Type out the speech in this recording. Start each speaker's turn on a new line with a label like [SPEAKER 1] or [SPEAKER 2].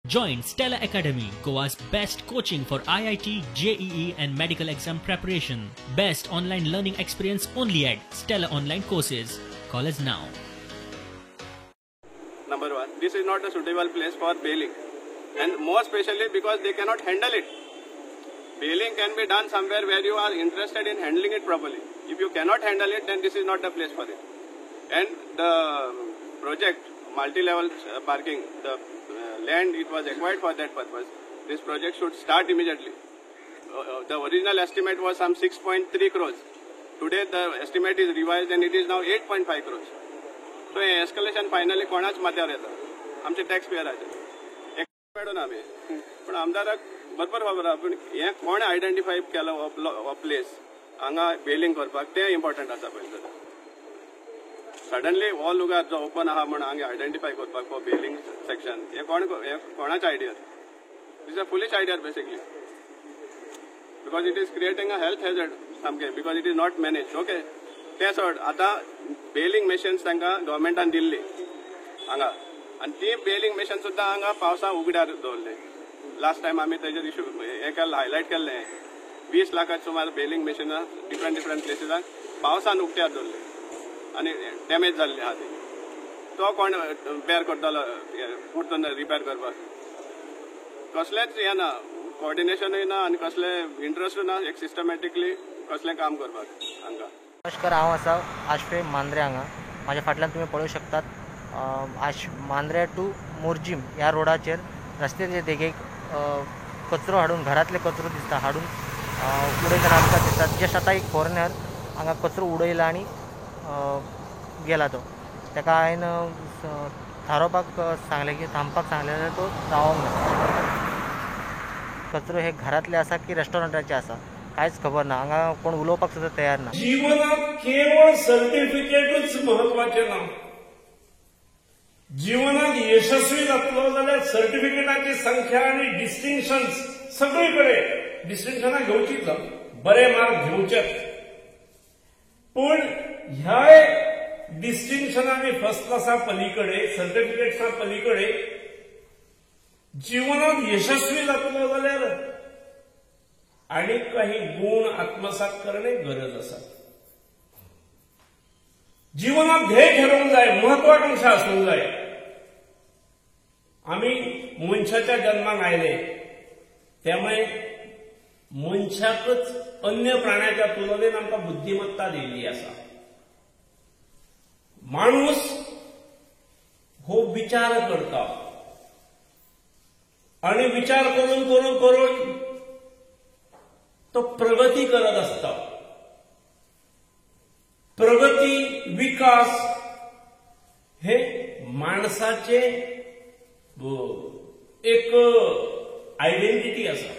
[SPEAKER 1] Join Stella Academy, Goa's best coaching for IIT, JEE and medical exam preparation. Best online learning experience only at Stella Online Courses. Call us now.
[SPEAKER 2] Number one, this is not a suitable place for bailing, and more especially because they cannot handle it. Bailing can be done somewhere where you are interested in handling it properly. If you cannot handle it, then this is not the place for it. And the project, multi-level parking, the land it was acquired for that purpose. This project should start immediately. The original estimate was some 6.3 crores. Today the estimate is revised and it is now 8.5 crores. So escalation finally कोणाच माथ्यावर येतं आमचे tax पेयराचे एक मेळून आम्ही पण आमदाराक बरोबर खबर आहा पूण हे कोण आयडेंटिफाय केलो हो प्लेस हांगा बेलिंग करपाक तें इम्पॉर्टंट आसा पयलीं सडनली हो लुगार जो ओपन आहा म्हण हांगा आयडेंटिफाय करपाक फॉर बेलिंग सेक्शन हे कोणाचे idea this a foolish idea basically because it is creating a health hazard सामकें because it is not manage okay ते सोड आतां बेलिंग मशीन्स तांकां गव्हर्मेंटान दिल्ली हांगा आनी ती बेलिंग मशीन सुद्दां हांगा पावसा उगड्यार दवरले लास्ट टायम आमी तेजेर इशू हें केल्लें हायलायट केल्लें 20 लाखाची सुमार बेलिंग मशिनां डिफरंट प्लेसीसाक पावसान उगट्यार दवरले आनी डॅमेज जाल्ली आहा ती तो कोण बेर करतलो उरतना रिपेर करपाक कसलेंच हें ना कोऑर्डिनेशनूय ना आनी कसले इंट्रस्टूय ना एक सिस्टमॅटिकली कसलें काम करपाक हांगा
[SPEAKER 3] नमस्कार हांव आसा आशफे मांद्रे हांगा म्हाज्या फाटल्यान तुमी पळोवंक शकतात मांद्रे टू मोर्जीम ह्या रोडाचेर रस्त्याचे देगेक कचरो हाडून घरातले कचरो दिसता हाडून उडयतना आमकां दिसता जस्ट आतां एक फॉरेनर हांगा कचरो उडयला आनी गेला तो ताका हांवें थारोवपाक सांगलें की थांबपाक सांगलें जाल्यार तो रावोंक ना कचरो हे घरातले आसा की रेस्टॉरंटाचे आसा कांयच खबर ना हांगा कोण उलोवपाक सुद्दां तयार ना
[SPEAKER 4] जीवनात केवळ सर्टिफिकेटच महत्वाचे ना जीवनात यशस्वी जातलो जाल्यार सर्टिफिकेटाची संख्या आणि डिस्टिंक्शन्स सगळीकडे डिस्टिंक्शनां घेवचीच बरे मार्क घेवचेच पण ह्या डिस्टिंक्शन आणि फर्स्ट क्लासा पलीकडे सर्टिफिकेट्सा पलीकडे जीवनात यशस्वी जातलो जाल्यार आणि काही गुण आत्मसात करणे गरज आसा जीवनात ध्येय ठरवूंक जाय महत्वाकांक्षा आसूंक जाय आमी मनशाच्या जन्माक आयले त्यामुळे मनशाकच अन्य प्राण्याच्या तुलनेत आमकां बुद्धिमत्ता दिल्ली आसा माणूस हो विचार करता आणि विचार करून करून करून तो प्रगती करत असता प्रगती विकास हे माणसाचे एक आयडेंटिटी आसा